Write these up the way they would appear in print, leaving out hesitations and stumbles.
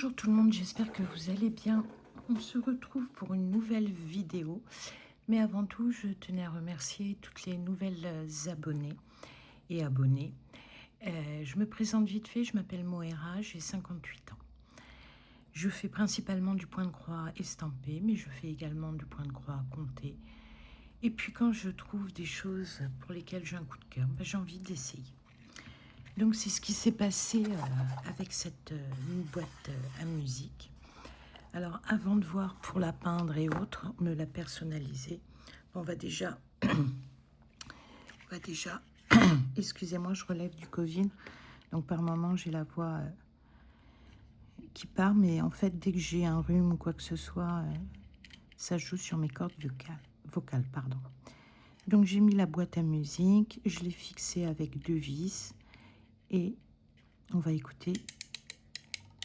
Bonjour tout le monde, j'espère que vous allez bien. On se retrouve pour une nouvelle vidéo. Mais avant tout, je tenais à remercier toutes les nouvelles abonnées et abonnés. Je me présente vite fait, je m'appelle Moera, j'ai 58 ans. Je fais principalement du point de croix estampé, mais je fais également du point de croix compté. Et puis quand je trouve des choses pour lesquelles j'ai un coup de cœur, j'ai envie d'essayer. Donc c'est ce qui s'est passé avec cette boîte à musique. Alors avant de voir pour la peindre et autres, me la personnaliser, on va déjà, excusez-moi, je relève du Covid, donc par moment j'ai la voix qui part, mais en fait dès que j'ai un rhume ou quoi que ce soit, ça joue sur mes cordes vocales. Donc j'ai mis la boîte à musique, je l'ai fixée avec 2 vis et on va écouter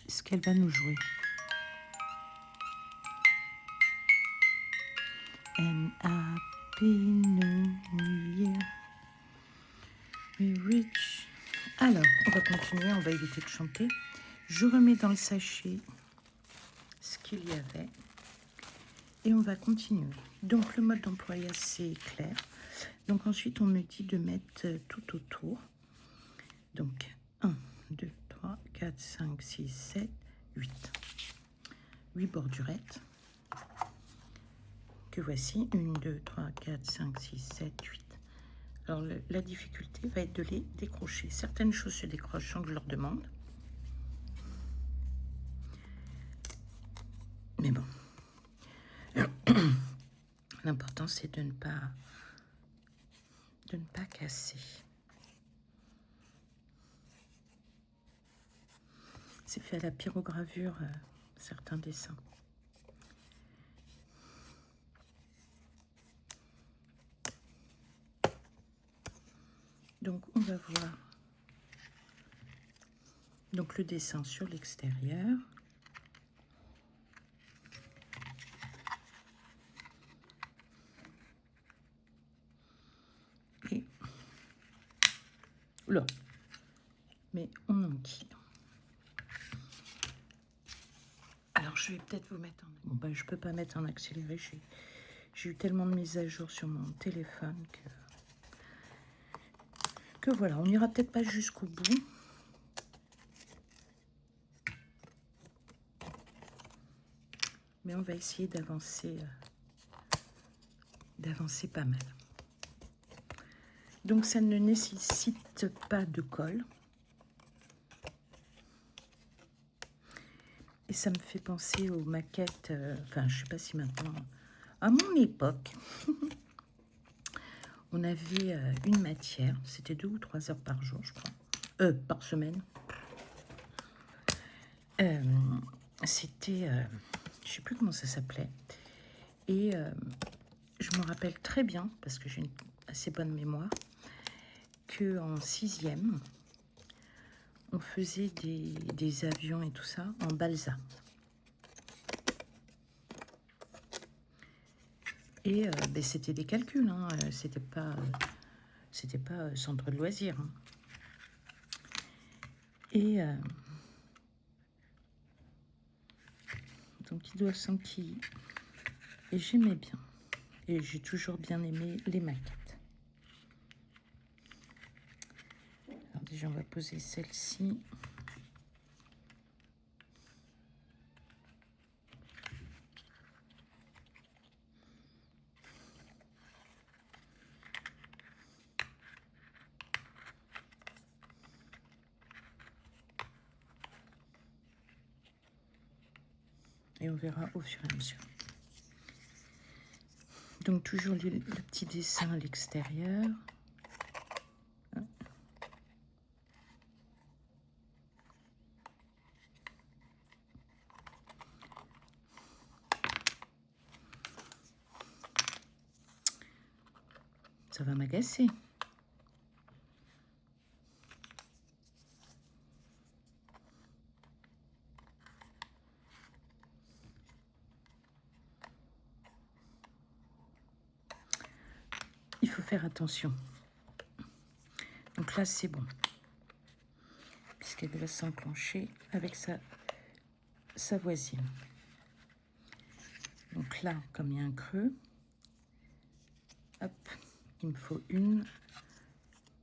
ce qu'elle va nous jouer. And happy New Year, we reach. Alors, on va continuer, on va éviter de chanter. Je remets dans le sachet ce qu'il y avait et on va continuer. Donc, le mode d'emploi est assez clair. Donc, ensuite, on me dit de mettre tout autour. Donc, 1, 2, 3, 4, 5, 6, 7, 8. 8 bordurattes. Que voici. 1, 2, 3, 4, 5, 6, 7, 8. Alors, la difficulté va être de les décrocher. Certaines choses se décrochent sans que je leur demande. Mais bon. L'important, c'est de ne pas casser. C'est fait à la pyrogravure, certains dessins. Donc, on va voir donc, le dessin sur l'extérieur. Et... Oula. Mais on enquille. Alors, je vais peut-être vous mettre en... Bon, je peux pas mettre en accéléré. J'ai eu tellement de mises à jour sur mon téléphone que voilà, on n'ira peut-être pas jusqu'au bout. Mais on va essayer d'avancer pas mal. Donc ça ne nécessite pas de colle. Et ça me fait penser aux maquettes, enfin je sais pas si maintenant, à mon époque, on avait une matière, c'était 2 ou 3 heures par jour, je crois, par semaine. C'était, je sais plus comment ça s'appelait. Et je me rappelle très bien, parce que j'ai une assez bonne mémoire, qu'en 6e, on faisait des avions et tout ça en balsa. Et c'était des calculs, hein, c'était pas centre de loisirs. Hein. Et donc ils doivent s'enquiller. Et j'aimais bien. Et j'ai toujours bien aimé les maquettes. Alors déjà on va poser celle-ci. Et on verra au fur et à mesure. Donc toujours le petit dessin à l'extérieur. Ça va m'agacer. Il faut faire attention. Donc là, c'est bon. Puisqu'elle va s'enclencher avec sa sa voisine. Donc là, comme il y a un creux, hop, il me faut une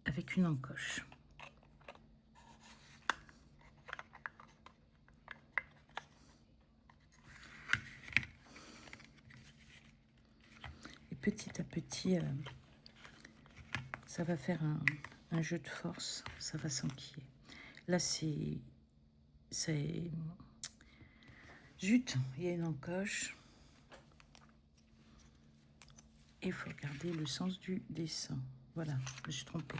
avec une encoche. Et petit à petit, ça va faire un jeu de force, ça va s'enquiller. Là, c'est... Zut, il y a une encoche. Et il faut regarder le sens du dessin. Voilà, je me suis trompée.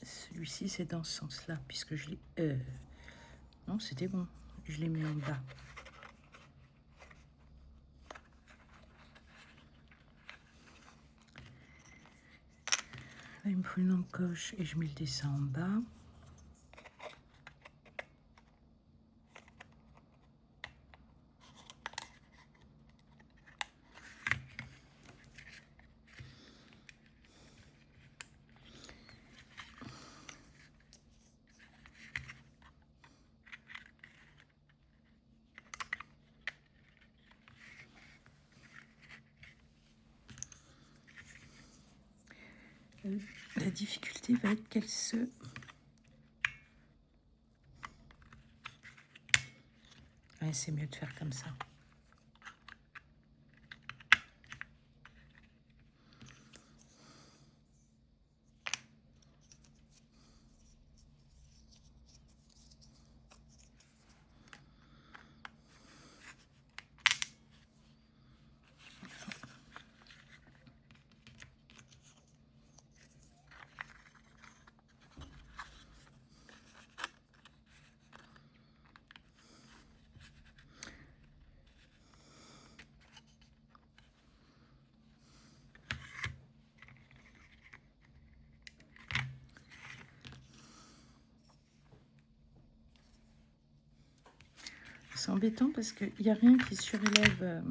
Celui-ci, c'est dans ce sens-là, puisque je l'ai... non, c'était bon. Je l'ai mis en bas. Là, il me faut une encoche et je mets le dessin en bas. La difficulté va être qu'elle se... Ouais, c'est mieux de faire comme ça. C'est embêtant parce qu'il n'y a rien qui surélève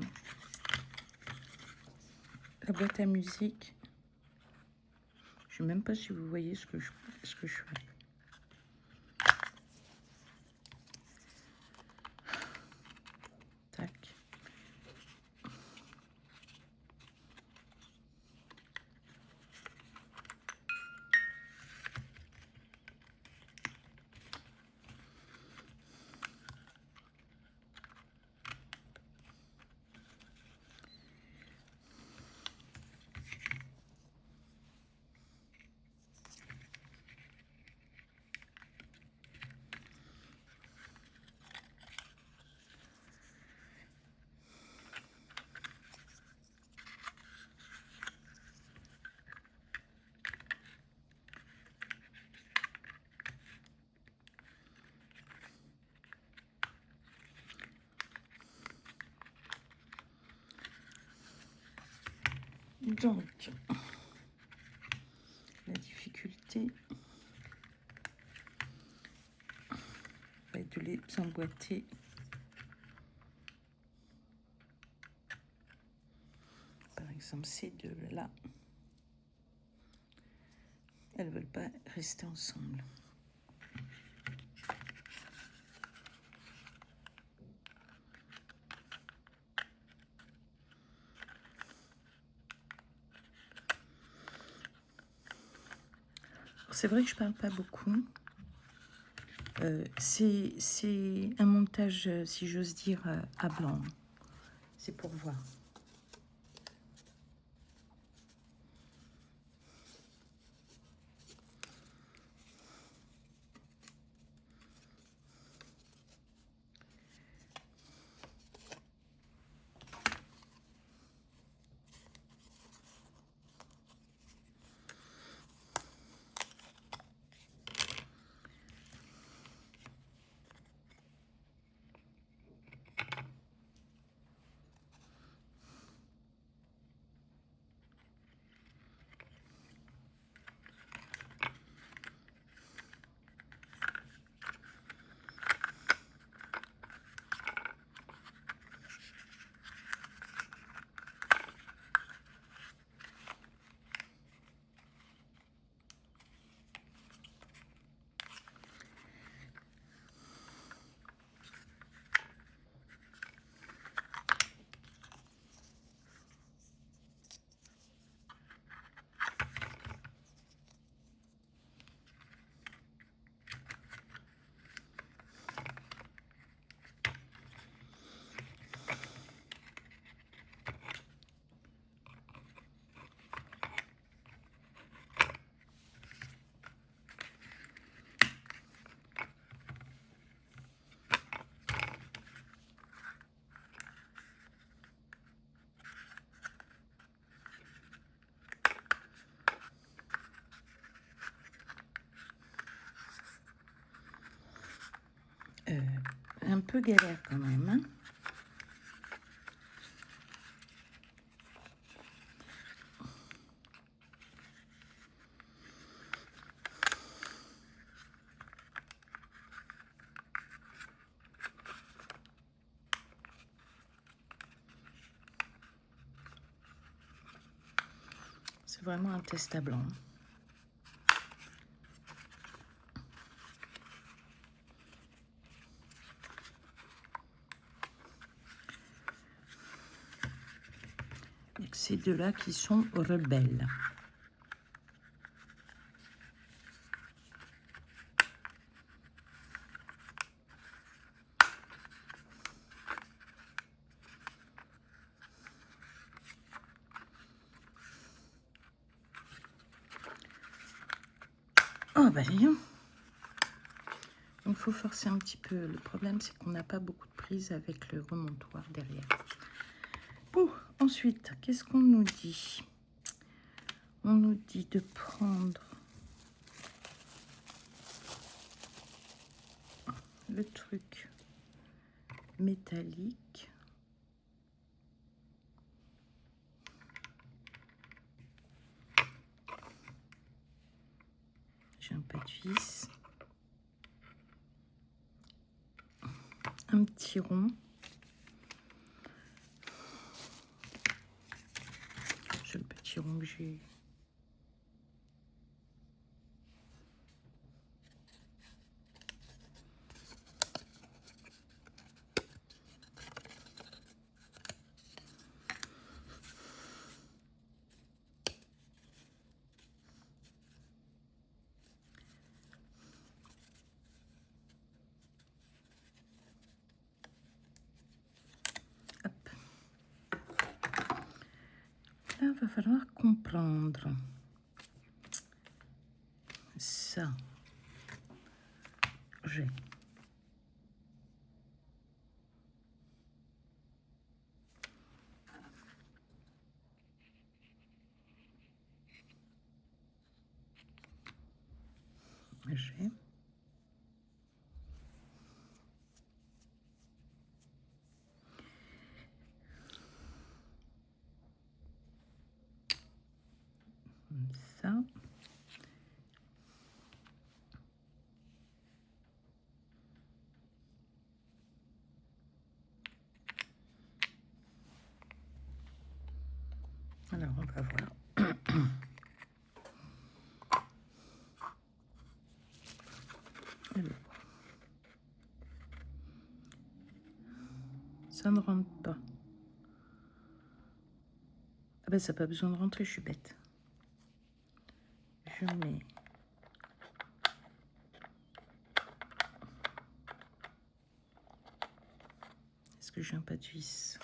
la boîte à musique. Je ne sais même pas si vous voyez ce que je fais. Tac. Donc, la difficulté va être de les emboîter. Par exemple, ces deux-là, elles ne veulent pas rester ensemble. C'est vrai que je parle pas beaucoup. C'est un montage, si j'ose dire, à blanc. C'est pour voir. peu galère quand même, hein. C'est vraiment un test à blanc. Et ces deux-là qui sont rebelles. Oh bah dis donc. Il faut forcer un petit peu. Le problème, c'est qu'on n'a pas beaucoup de prise avec le remontoir derrière. Bon, ensuite, qu'est-ce qu'on nous dit? On nous dit de prendre le truc métallique. J'ai un pas de vis. Un petit rond. C'est le petit rond que j'ai. Hop. Là, il va falloir comprendre ça. J'ai ça. Alors, on va voir. Alors, ça ne rentre pas. Ah ben, ça n'a pas besoin de rentrer, je suis bête. Je mets... Est-ce que j'ai un pas de vis?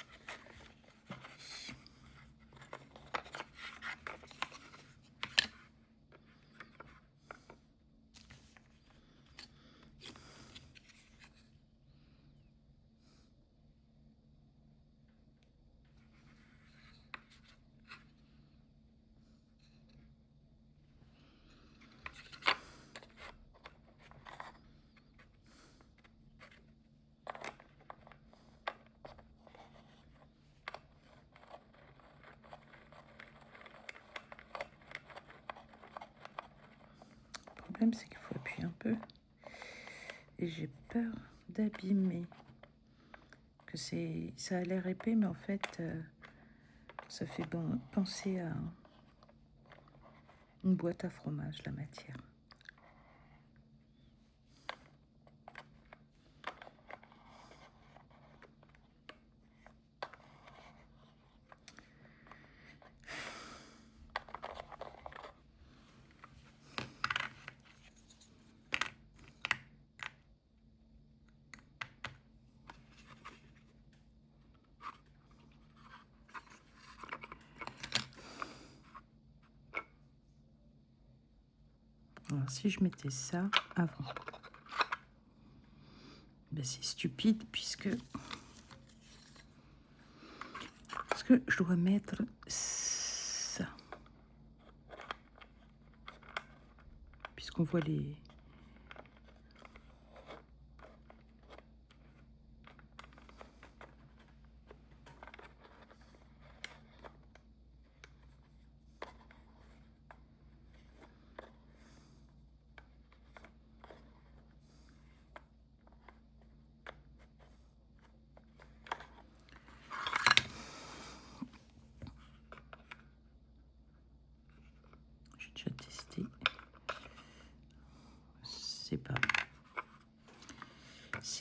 Le problème, c'est qu'il faut appuyer un peu. Et j'ai peur d'abîmer. Que ça a l'air épais, mais en fait, ça fait penser à une boîte à fromage, la matière. Alors, si je mettais ça avant, ben, c'est stupide puisque je dois mettre ça. Puisqu'on voit les...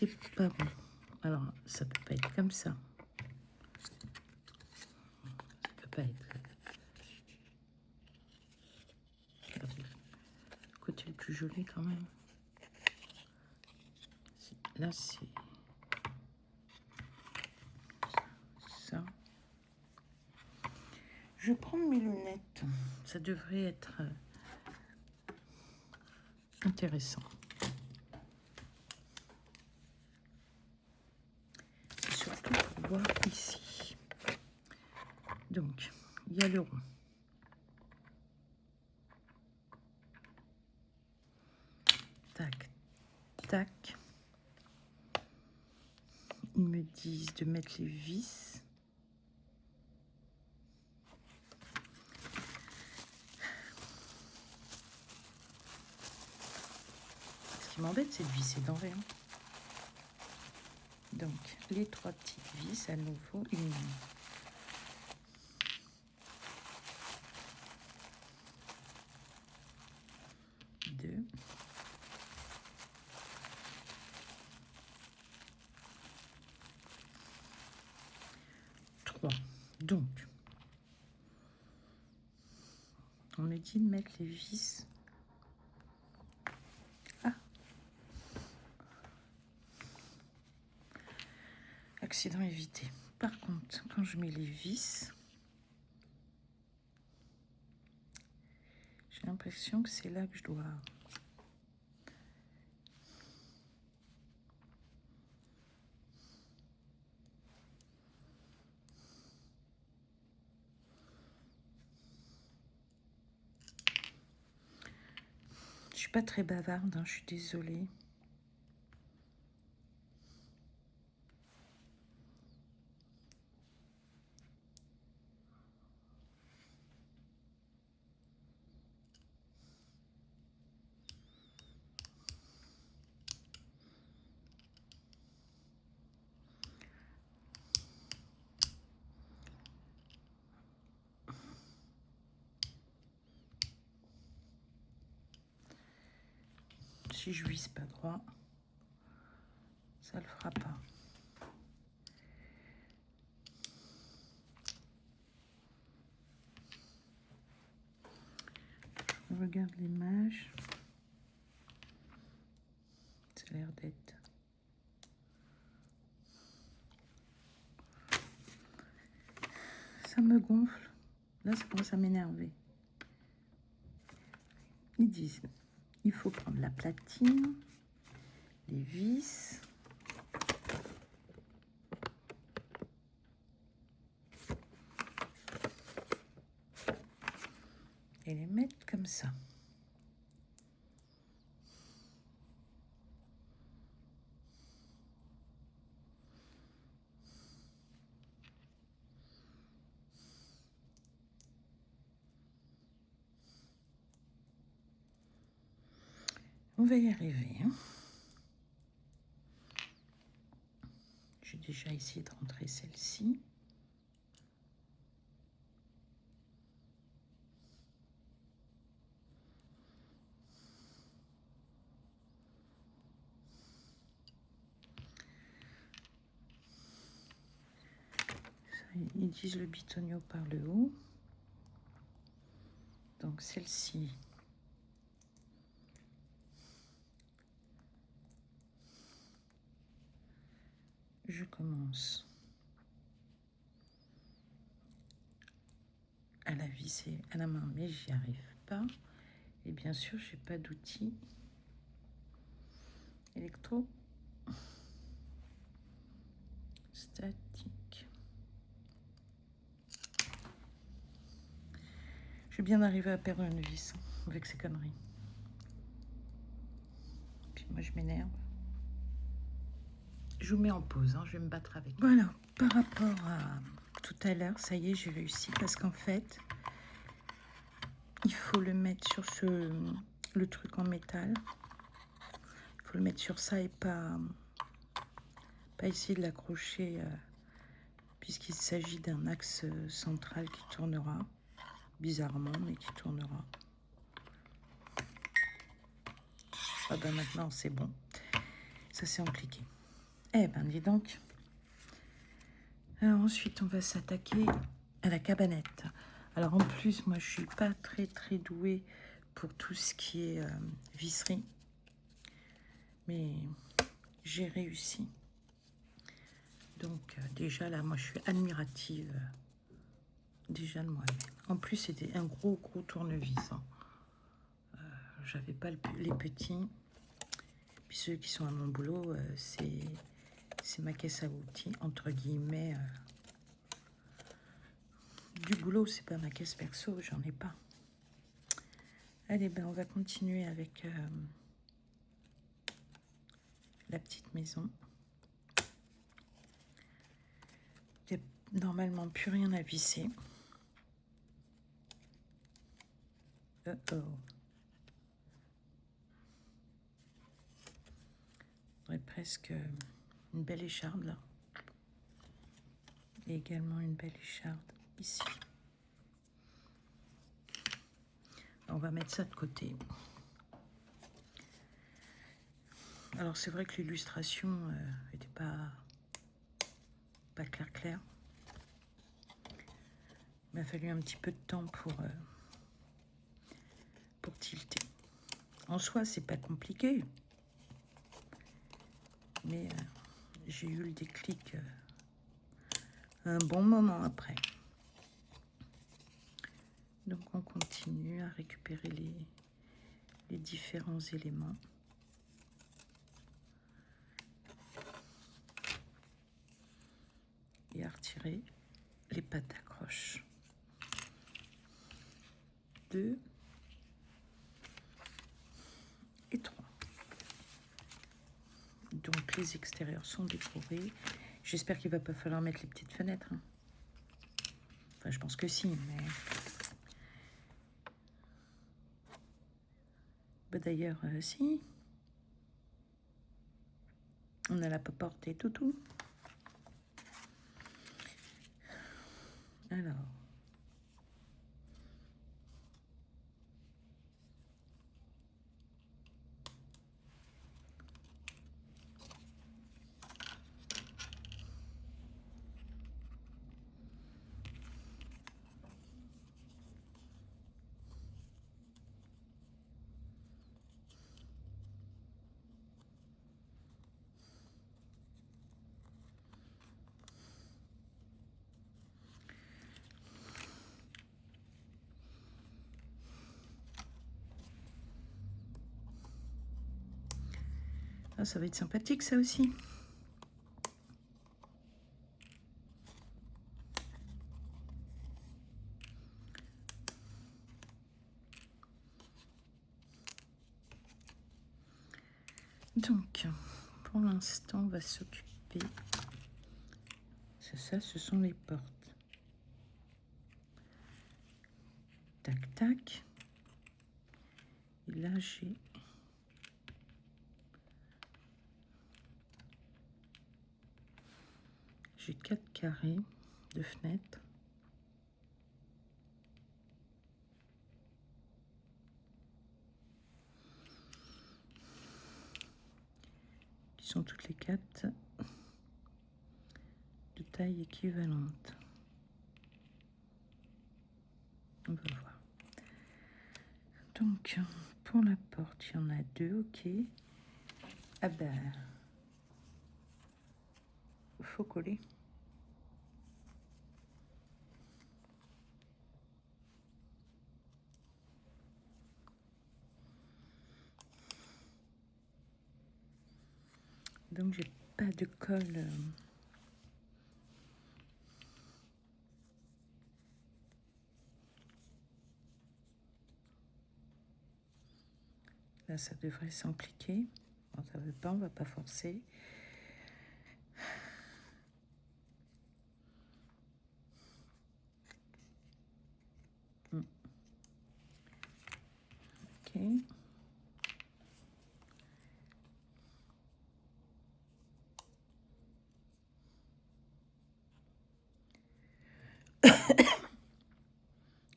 c'est pas bon. Alors, ça peut pas être comme ça. Ça peut pas être... Regardez, le côté le plus joli quand même. Là, c'est... ça. Je vais prendre mes lunettes. Ça devrait être intéressant. Surtout pour voir ici. Donc, il y a le rond. Tac, tac. Ils me disent de mettre les vis. Ce qui m'embête, c'est de visser dans rien. Donc, les 3 petites vis, à nouveau, une. 2. 3. Donc, on me dit de mettre les vis. Ah, accident évité. Par contre, quand je mets les vis, j'ai l'impression que c'est là que je dois... Je suis pas très bavarde, hein, je suis désolée. Si je vise pas droit, ça le fera pas. Je regarde l'image. Ça a l'air d'être... Ça me gonfle. Là, ça commence à m'énerver. Ils disent, il faut prendre la platine, les vis, et les mettre comme ça. On va y arriver. Hein. J'ai déjà essayé de rentrer celle-ci. Ils disent le bitonio par le haut. Donc celle-ci, je commence à la visser à la main, mais j'y arrive pas. Et bien sûr, j'ai pas d'outil électro statique. Je vais bien arriver à perdre une vis avec ces conneries. Puis moi, je m'énerve. Je vous mets en pause, hein, je vais me battre avec. Voilà, par rapport à tout à l'heure, ça y est, j'ai réussi parce qu'en fait, il faut le mettre sur le truc en métal. Il faut le mettre sur ça et pas essayer de l'accrocher puisqu'il s'agit d'un axe central qui tournera, bizarrement, mais qui tournera. Ah ben maintenant, c'est bon. Ça, c'est en cliqué. Eh ben, dis donc. Alors, ensuite, on va s'attaquer à la cabanette. Alors, en plus, moi, je suis pas très douée pour tout ce qui est visserie. Mais j'ai réussi. Donc, déjà, là, moi, je suis admirative déjà de moi-même. En plus, c'était un gros tournevis. Hein. J'avais pas les petits. Puis ceux qui sont à mon boulot, c'est ma caisse à outils, entre guillemets. Du boulot, c'est pas ma caisse perso, j'en ai pas. Allez, ben on va continuer avec la petite maison. Il n'y a normalement plus rien à visser. Oh. J'aurais presque une belle écharde là. Et également une belle écharde ici. On va mettre ça de côté. Alors c'est vrai que l'illustration n'était pas clair. Il m'a fallu un petit peu de temps pour tilter. En soi, c'est pas compliqué. Mais j'ai eu le déclic un bon moment après. Donc on continue à récupérer les différents éléments. Et à retirer les pattes d'accroche. 2 et 3. Donc les extérieurs sont décorés. J'espère qu'il ne va pas falloir mettre les petites fenêtres. Hein. Enfin, je pense que si, mais... Bah, d'ailleurs, si. On a la porte et tout. Alors... Ah, ça va être sympathique, ça aussi. Donc, pour l'instant, on va s'occuper. C'est ça, ce sont les portes. Tac, tac. Et là, j'ai 4 carrés de fenêtres. Qui sont toutes les 4 de taille équivalente. On va voir. Donc, pour la porte, il y en a 2, ok. Ah ben, faut coller. Donc, j'ai pas de colle. Là, ça devrait s'impliquer. Bon, ça veut pas, on va pas forcer. Ok.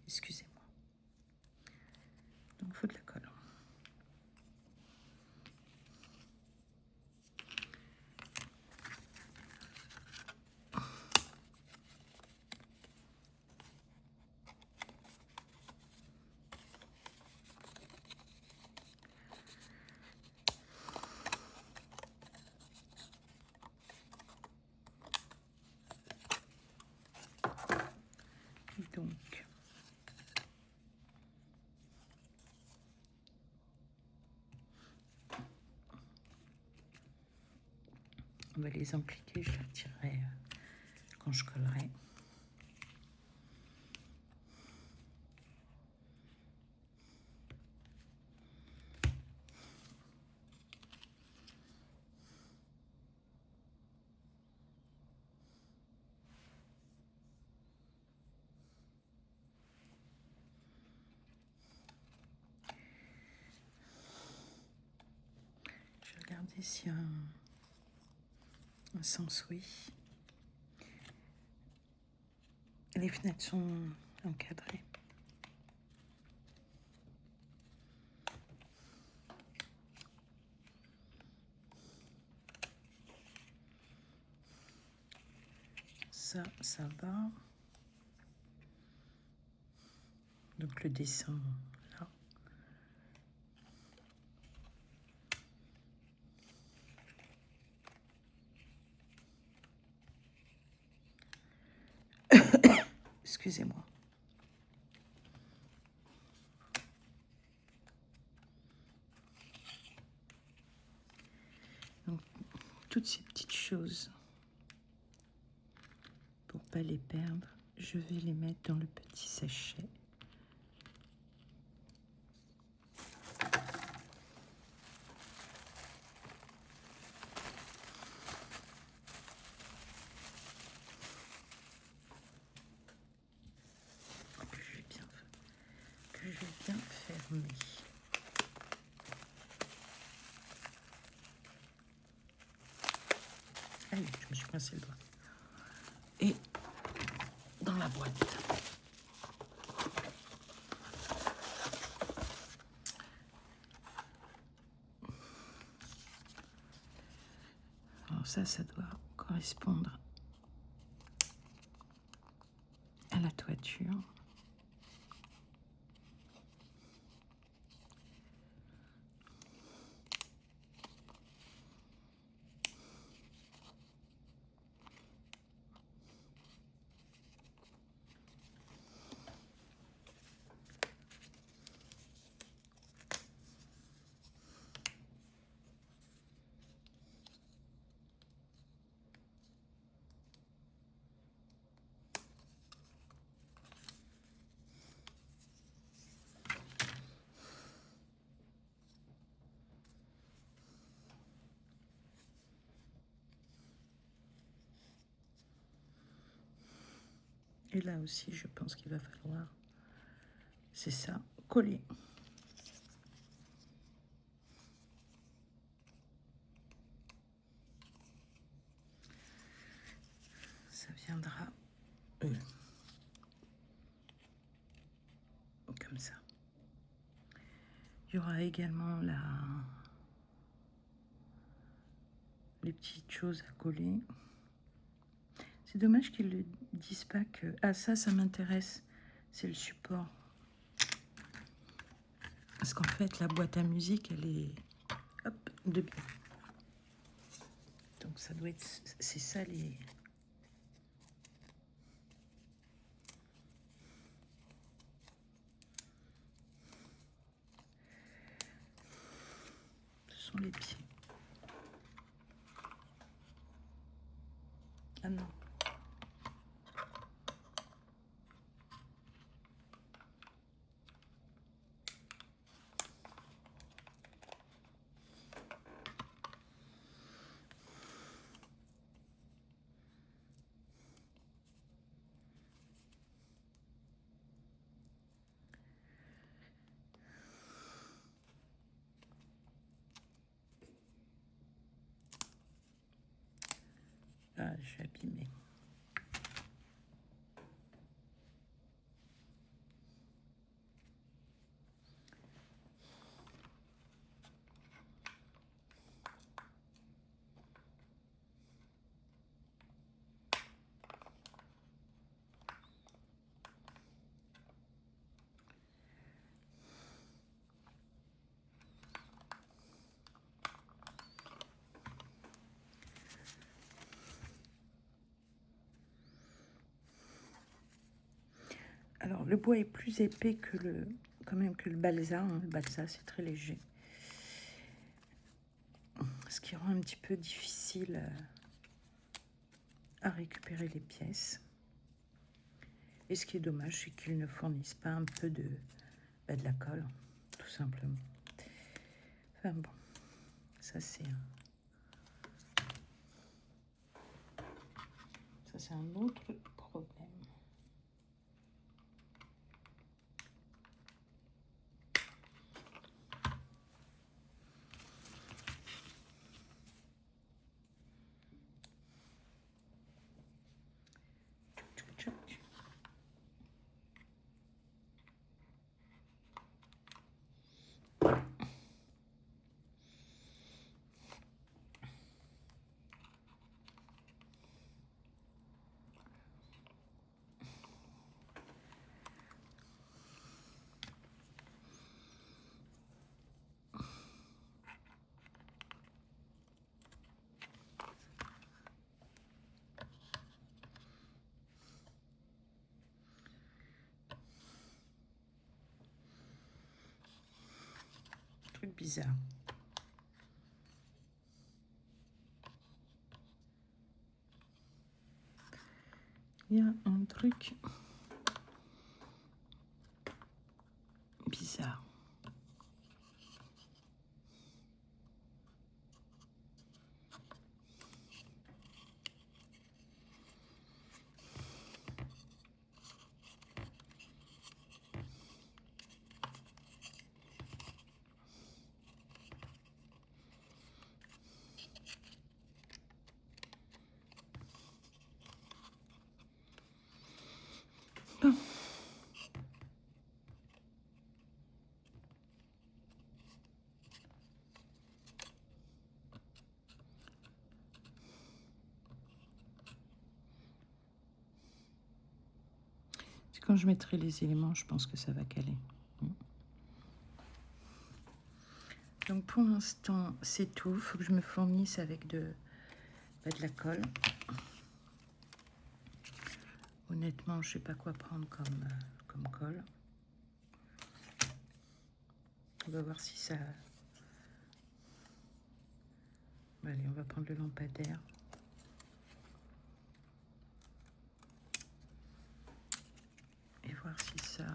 Excusez-moi. Donc, il faut de la colle. On va les impliquer, je les retirerai quand je collerai. Je vais regarder s'il y a un sens oui. Les fenêtres sont encadrées. Ça va. Donc le dessin, là. Excusez-moi. Donc, toutes ces petites choses, pour pas les perdre, je vais les mettre dans le petit sachet. Que je vais bien fermer. Allez, je me suis pincé le doigt. Et dans la boîte. Alors ça doit correspondre à la toiture. Et là aussi, je pense qu'il va falloir, c'est ça, coller. Ça viendra comme ça. Il y aura également les petites choses à coller. C'est dommage qu'ils ne disent pas que... Ah, ça m'intéresse. C'est le support. Parce qu'en fait, la boîte à musique, elle est... Hop, de bien. Donc ça doit être... C'est ça les... Ce sont les pieds. Ah non. Ah, j'ai abîmé. Alors, le bois est plus épais que quand même que le balsa. Hein. Le balsa, c'est très léger. Ce qui rend un petit peu difficile à récupérer les pièces. Et ce qui est dommage, c'est qu'ils ne fournissent pas un peu de la colle, tout simplement. Enfin bon, ça c'est un autre problème. Tchouk, tchouk. Truc bizarre. Il y a un truc bizarre. Bon. Quand je mettrai les éléments, je pense que ça va caler. Donc pour l'instant, c'est tout. Il faut que je me fournisse avec de la colle. Honnêtement, je ne sais pas quoi prendre comme colle. On va voir si ça... Allez, on va prendre le lampadaire. Et voir si ça...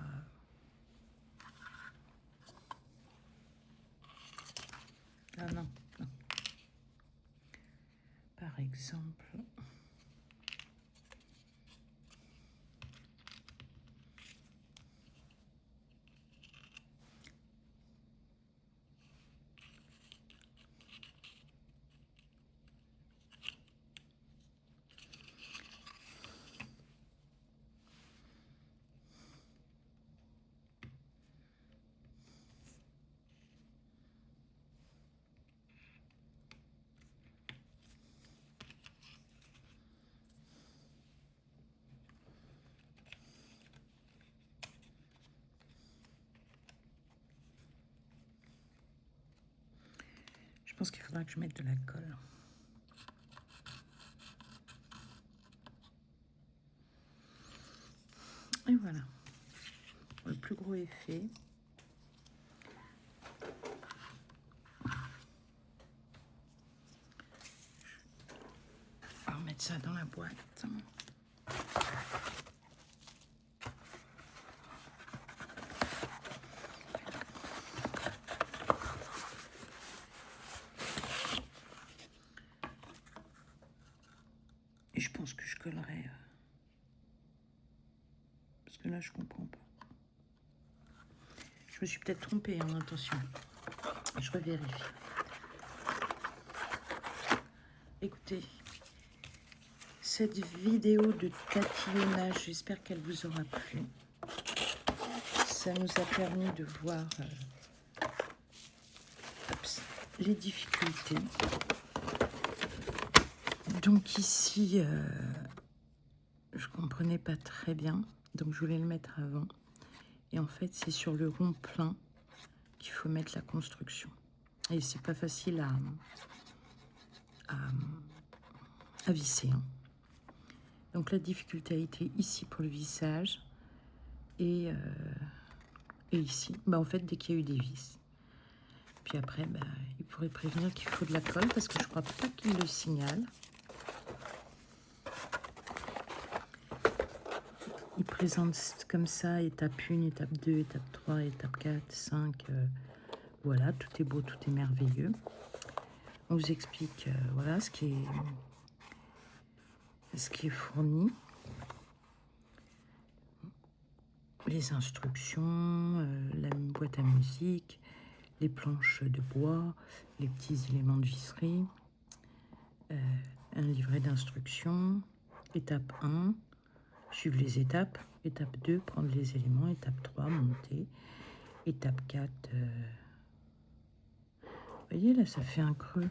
Ah non, non. Par exemple... Je pense qu'il faudra que je mette de la colle. Et voilà. Le plus gros est fait. On va mettre ça dans la boîte. Et je pense que je collerai. Parce que là, je comprends pas. Je me suis peut-être trompée, hein, attention. Je revérifie. Écoutez, cette vidéo de tatillonnage, j'espère qu'elle vous aura plu. Ça nous a permis de voir les difficultés. Donc ici, je comprenais pas très bien, donc je voulais le mettre avant. Et en fait, c'est sur le rond plein qu'il faut mettre la construction. Et c'est pas facile à visser. Hein. Donc la difficulté a été ici pour le vissage et ici. Bah, en fait, dès qu'il y a eu des vis. Puis après, bah, il pourrait prévenir qu'il faut de la colle parce que je crois pas qu'il le signale. il présente comme ça, étape 1, étape 2, étape 3, étape 4, 5. Voilà, tout est beau, tout est merveilleux. On vous explique voilà ce qui est fourni. Les instructions, la boîte à musique, les planches de bois, les petits éléments de visserie, un livret d'instructions, étape 1, suivre les étapes, étape 2, prendre les éléments, étape 3, monter, étape 4, vous voyez là, ça fait un creux.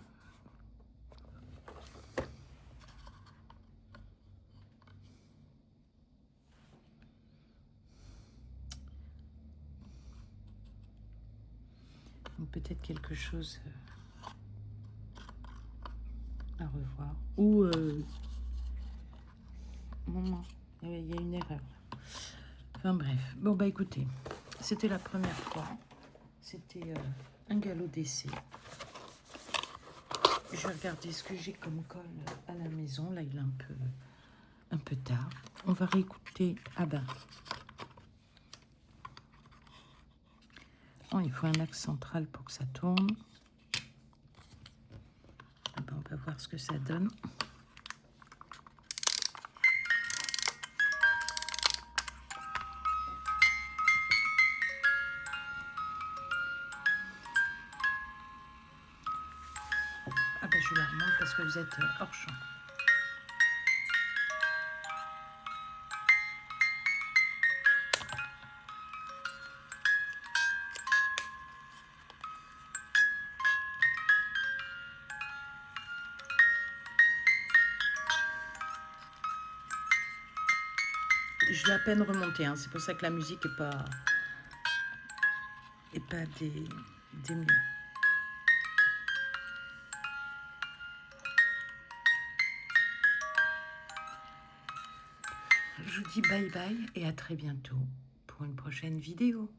Peut-être quelque chose à revoir. Ou non, il y a une erreur. Enfin bref. Bon bah écoutez, c'était la première fois. C'était un galop d'essai. Je vais regarder ce que j'ai comme colle à la maison. Là il est un peu tard. On va réécouter. Ah ben. Oh, il faut un axe central pour que ça tourne. Ah ben, on va voir ce que ça donne. Ah ben, je la remonte parce que vous êtes hors champ. Je l'ai à peine remonté, hein. C'est pour ça que la musique n'est pas des mieux. Je vous dis bye bye et à très bientôt pour une prochaine vidéo.